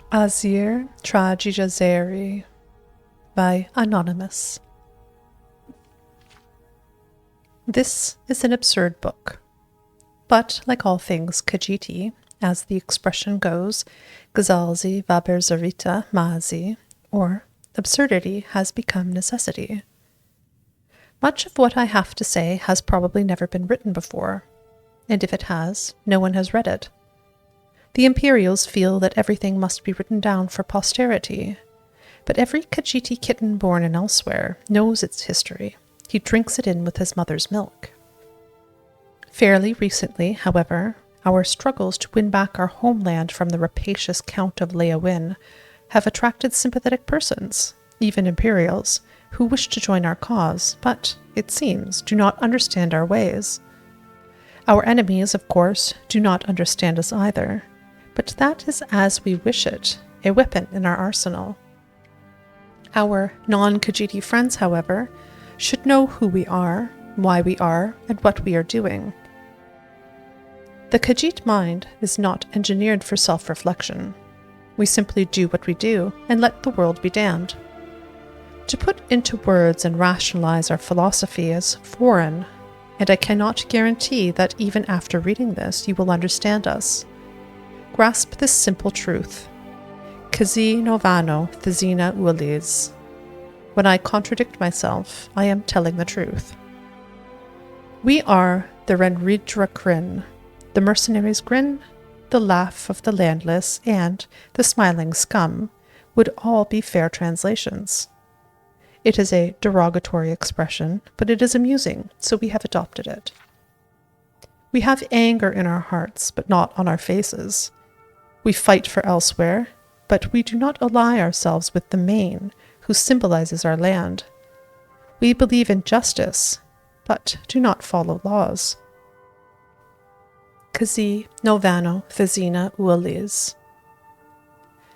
Ahzirr Traajijazeri by Anonymous. This is an absurd book, but like all things Khajiiti, as the expression goes, Gazalzi vaberzarita mazi, or absurdity has become necessity. Much of what I have to say has probably never been written before, and if it has, no one has read it. The Imperials feel that everything must be written down for posterity, but every Khajiiti kitten born in elsewhere knows its history. He drinks it in with his mother's milk. Fairly recently, however, our struggles to win back our homeland from the rapacious Count of Leawin have attracted sympathetic persons, even Imperials, who wish to join our cause, but, it seems, do not understand our ways. Our enemies, of course, do not understand us either, but that is as we wish it, a weapon in our arsenal. Our non-Khajiiti friends, however, should know who we are, why we are, and what we are doing. The Khajiit mind is not engineered for self-reflection. We simply do what we do and let the world be damned. To put into words and rationalize our philosophy is foreign, and I cannot guarantee that even after reading this you will understand us. Grasp this simple truth. Kazi novano thizina uliz. When I contradict myself, I am telling the truth. We are the Renridra Kryn, the mercenary's grin, the laugh of the landless, and the smiling scum would all be fair translations. It is a derogatory expression, but it is amusing, so we have adopted it. We have anger in our hearts, but not on our faces. We fight for elsewhere, but we do not ally ourselves with the Main, who symbolizes our land. We believe in justice, but do not follow laws. Kazi novano thizina ualiz.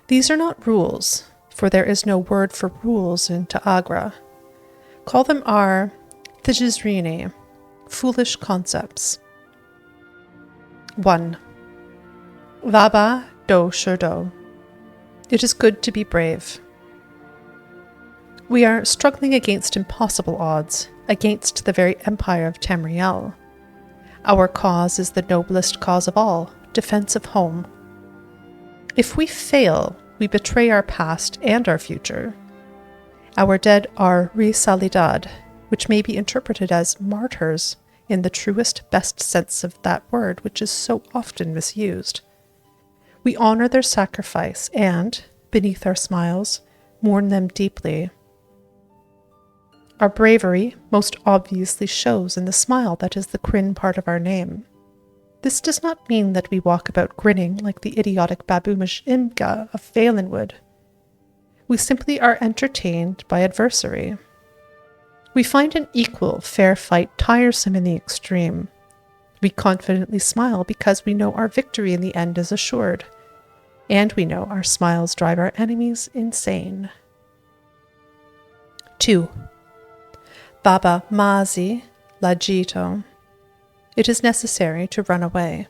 These are not rules, for there is no word for rules in Ta'agra. Call them our thijizrini, foolish concepts. 1. Vaba do shurdo. It is good to be brave. We are struggling against impossible odds, against the very empire of Tamriel. Our cause is the noblest cause of all, defense of home. If we fail, we betray our past and our future. Our dead are resalidad, which may be interpreted as martyrs in the truest, best sense of that word, which is so often misused. We honor their sacrifice and, beneath our smiles, mourn them deeply. Our bravery most obviously shows in the smile that is the Kryn part of our name. This does not mean that we walk about grinning like the idiotic Babumish Imga of Valenwood. We simply are entertained by adversary. We find an equal, fair fight tiresome in the extreme. We confidently smile because we know our victory in the end is assured, and we know our smiles drive our enemies insane. 2. Baba mazi lajito. It is necessary to run away.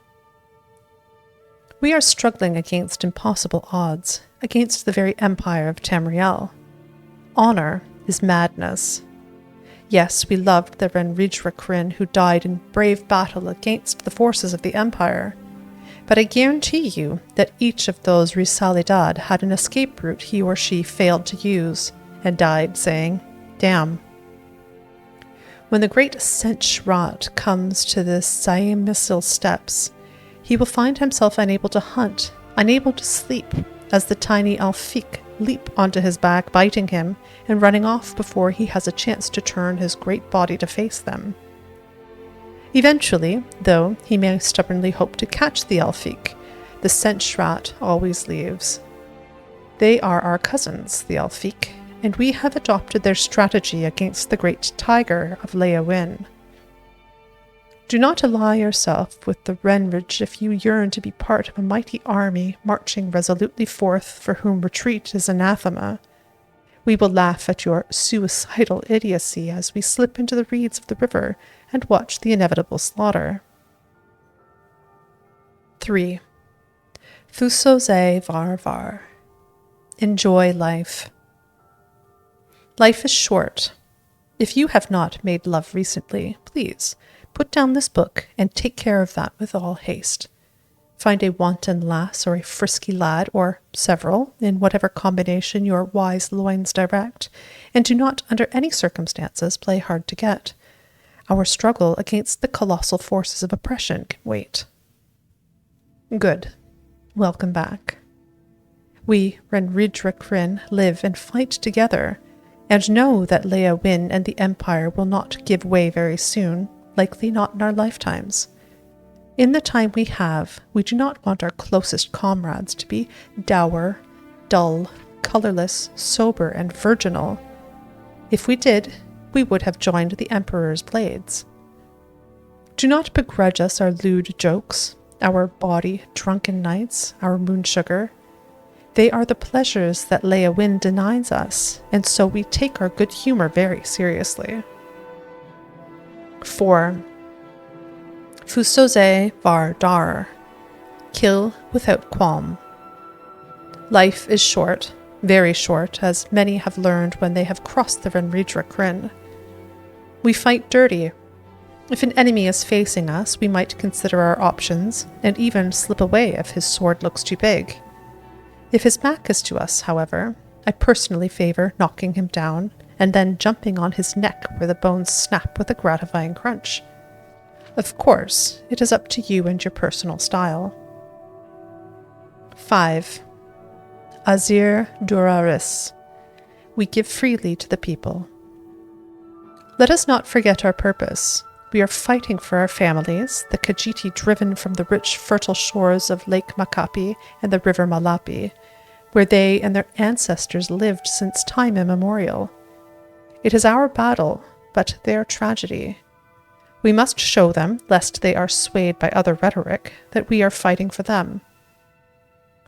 We are struggling against impossible odds, against the very empire of Tamriel. Honor is madness. Yes, we loved the Renridra Kryn who died in brave battle against the forces of the empire, but I guarantee you that each of those Risalidad had an escape route he or she failed to use, and died saying, "Damn." When the great Senchrat comes to the Saimisil steppes, he will find himself unable to hunt, unable to sleep, as the tiny Alfik leap onto his back, biting him, and running off before he has a chance to turn his great body to face them. Eventually, though he may stubbornly hope to catch the Alfik, the Senchrat always leaves. They are our cousins, the Alfik, and we have adopted their strategy against the great tiger of Leawin. Do not ally yourself with the Renridge if you yearn to be part of a mighty army marching resolutely forth for whom retreat is anathema. We will laugh at your suicidal idiocy as we slip into the reeds of the river and watch the inevitable slaughter. 3. Thusoze var var. Enjoy life. Life is short. If you have not made love recently, please put down this book and take care of that with all haste. Find a wanton lass or a frisky lad, or several, in whatever combination your wise loins direct, and do not under any circumstances play hard to get. Our struggle against the colossal forces of oppression can wait. Good. Welcome back. We, Readingaloud, live and fight together, and know that Leia Wynn and the Empire will not give way very soon, likely not in our lifetimes. In the time we have, we do not want our closest comrades to be dour, dull, colourless, sober, and virginal. If we did, we would have joined the Emperor's blades. Do not begrudge us our lewd jokes, our bawdy, drunken nights, our moon sugar. They are the pleasures that Leia Wynn denies us, and so we take our good humour very seriously. 4. Fusoze var dar. Kill without qualm. Life is short, very short, as many have learned when they have crossed the Readingaloud. We fight dirty. If an enemy is facing us, we might consider our options, and even slip away if his sword looks too big. If his back is to us, however, I personally favour knocking him down, and then jumping on his neck where the bones snap with a gratifying crunch. Of course, it is up to you and your personal style. 5. Ahzirr Duraris. We give freely to the people. Let us not forget our purpose. We are fighting for our families, the Khajiit driven from the rich, fertile shores of Lake Makapi and the River Malapi, where they and their ancestors lived since time immemorial. It is our battle, but their tragedy. We must show them, lest they are swayed by other rhetoric, that we are fighting for them.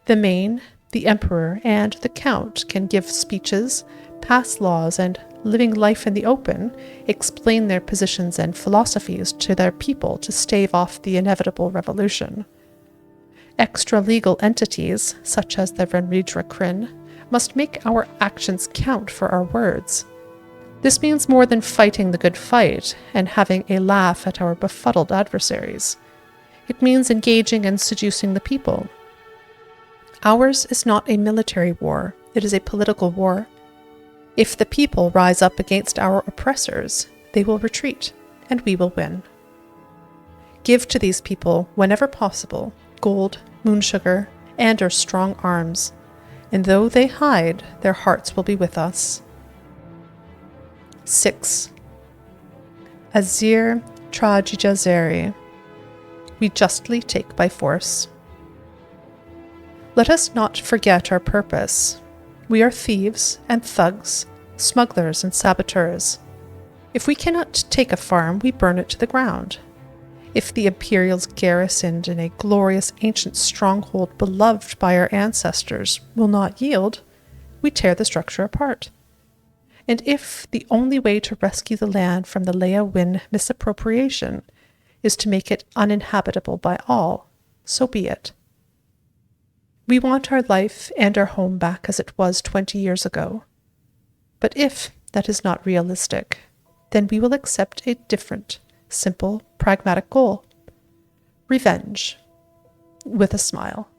The Main, the Emperor, and the Count can give speeches, pass laws, and, living life in the open, explain their positions and philosophies to their people to stave off the inevitable revolution. Extra-legal entities, such as the Readingaloud, must make our actions count for our words. This means more than fighting the good fight and having a laugh at our befuddled adversaries. It means engaging and seducing the people. Ours is not a military war, it is a political war. If the people rise up against our oppressors, they will retreat, and we will win. Give to these people, whenever possible, gold, moon sugar, and our strong arms, and though they hide, their hearts will be with us. 6. Ahzirr Traajijazeri. We justly take by force. Let us not forget our purpose. We are thieves and thugs, smugglers and saboteurs. If we cannot take a farm, we burn it to the ground. If the Imperials garrisoned in a glorious ancient stronghold beloved by our ancestors will not yield, we tear the structure apart. And if the only way to rescue the land from the Leia Wynn misappropriation is to make it uninhabitable by all, so be it. We want our life and our home back as it was 20 years ago. But if that is not realistic, then we will accept a different, simple, pragmatic goal. Revenge. With a smile.